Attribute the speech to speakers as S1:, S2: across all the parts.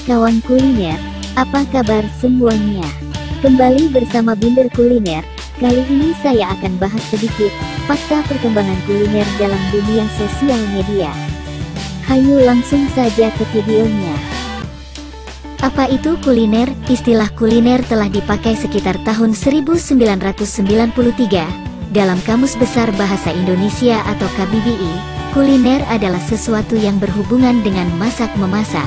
S1: kawan kuliner, apa kabar semuanya? Kembali bersama Binder Kuliner. Kali ini saya akan bahas sedikit fakta perkembangan kuliner dalam dunia sosial media. Hayu langsung saja ke videonya. Apa itu kuliner? Istilah kuliner telah dipakai sekitar tahun 1993. Dalam Kamus Besar Bahasa Indonesia atau KBBI, kuliner adalah sesuatu yang berhubungan dengan masak-memasak.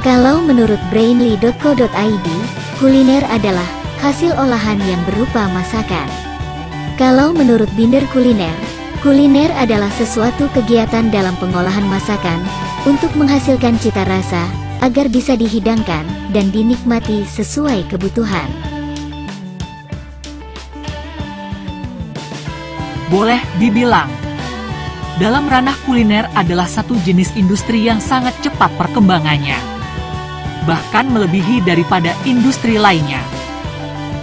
S1: Kalau menurut brainly.co.id, kuliner adalah hasil olahan yang berupa masakan. Kalau menurut Binder Kuliner, kuliner adalah sesuatu kegiatan dalam pengolahan masakan untuk menghasilkan cita rasa agar bisa dihidangkan dan dinikmati sesuai kebutuhan.
S2: Boleh dibilang, dalam ranah kuliner adalah satu jenis industri yang sangat cepat perkembangannya, bahkan melebihi daripada industri lainnya.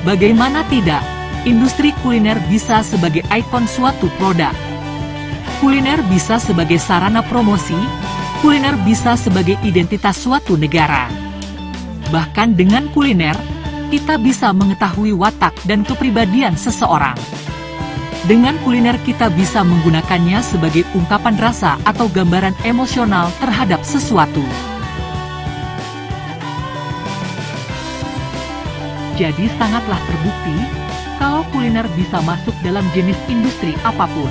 S2: Bagaimana tidak, industri kuliner bisa sebagai ikon suatu produk. Kuliner bisa sebagai sarana promosi, kuliner bisa sebagai identitas suatu negara. Bahkan dengan kuliner, kita bisa mengetahui watak dan kepribadian seseorang. Dengan kuliner kita bisa menggunakannya sebagai ungkapan rasa atau gambaran emosional terhadap sesuatu. Jadi sangatlah terbukti kalau kuliner bisa masuk dalam jenis industri apapun.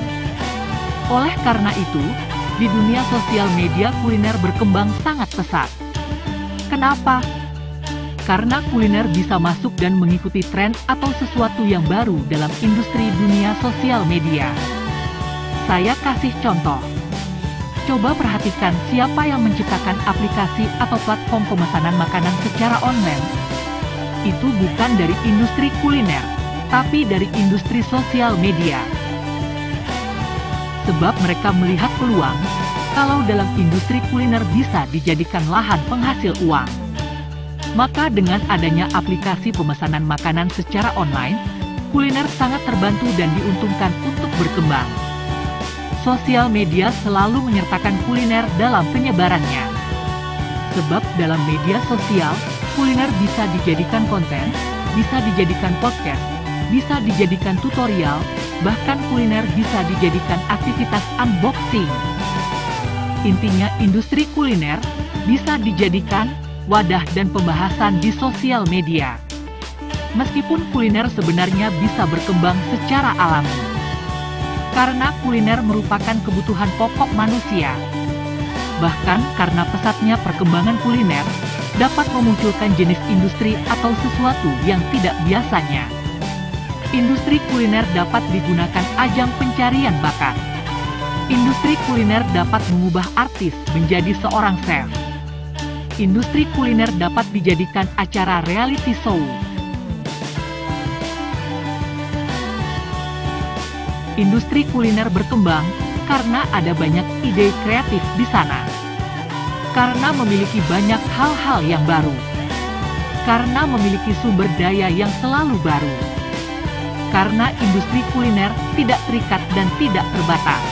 S2: Oleh karena itu, di dunia sosial media kuliner berkembang sangat pesat. Kenapa? Karena kuliner bisa masuk dan mengikuti tren atau sesuatu yang baru dalam industri dunia sosial media. Saya kasih contoh. Coba perhatikan siapa yang menciptakan aplikasi atau platform pemesanan makanan secara online. Itu bukan dari industri kuliner, tapi dari industri sosial media. Sebab mereka melihat peluang kalau dalam industri kuliner bisa dijadikan lahan penghasil uang. Maka dengan adanya aplikasi pemesanan makanan secara online, kuliner sangat terbantu dan diuntungkan untuk berkembang. Sosial media selalu menyertakan kuliner dalam penyebarannya. Sebab dalam media sosial, kuliner bisa dijadikan konten, bisa dijadikan podcast, bisa dijadikan tutorial, bahkan kuliner bisa dijadikan aktivitas unboxing. Intinya industri kuliner bisa dijadikan wadah dan pembahasan di sosial media. Meskipun kuliner sebenarnya bisa berkembang secara alami. Karena kuliner merupakan kebutuhan pokok manusia. Bahkan karena pesatnya perkembangan kuliner dapat memunculkan jenis industri atau sesuatu yang tidak biasanya. Industri kuliner dapat digunakan ajang pencarian bakat. Industri kuliner dapat mengubah artis menjadi seorang chef. Industri kuliner dapat dijadikan acara reality show. Industri kuliner berkembang karena ada banyak ide kreatif di sana. Karena memiliki banyak hal-hal yang baru. Karena memiliki sumber daya yang selalu baru. Karena industri kuliner tidak terikat dan tidak terbatas.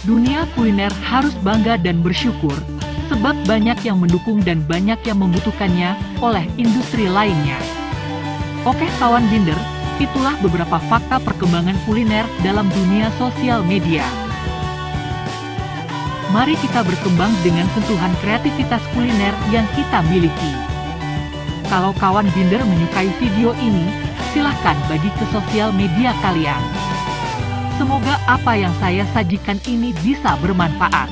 S2: Dunia kuliner harus bangga dan bersyukur sebab banyak yang mendukung dan banyak yang membutuhkannya oleh industri lainnya. Oke kawan Binder, itulah beberapa fakta perkembangan kuliner dalam dunia sosial media. Mari kita berkembang dengan sentuhan kreativitas kuliner yang kita miliki. Kalau kawan Binder menyukai video ini, silahkan bagi ke sosial media kalian. Semoga apa yang saya sajikan ini bisa bermanfaat.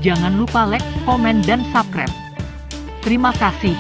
S2: Jangan lupa like, komen, dan subscribe. Terima kasih.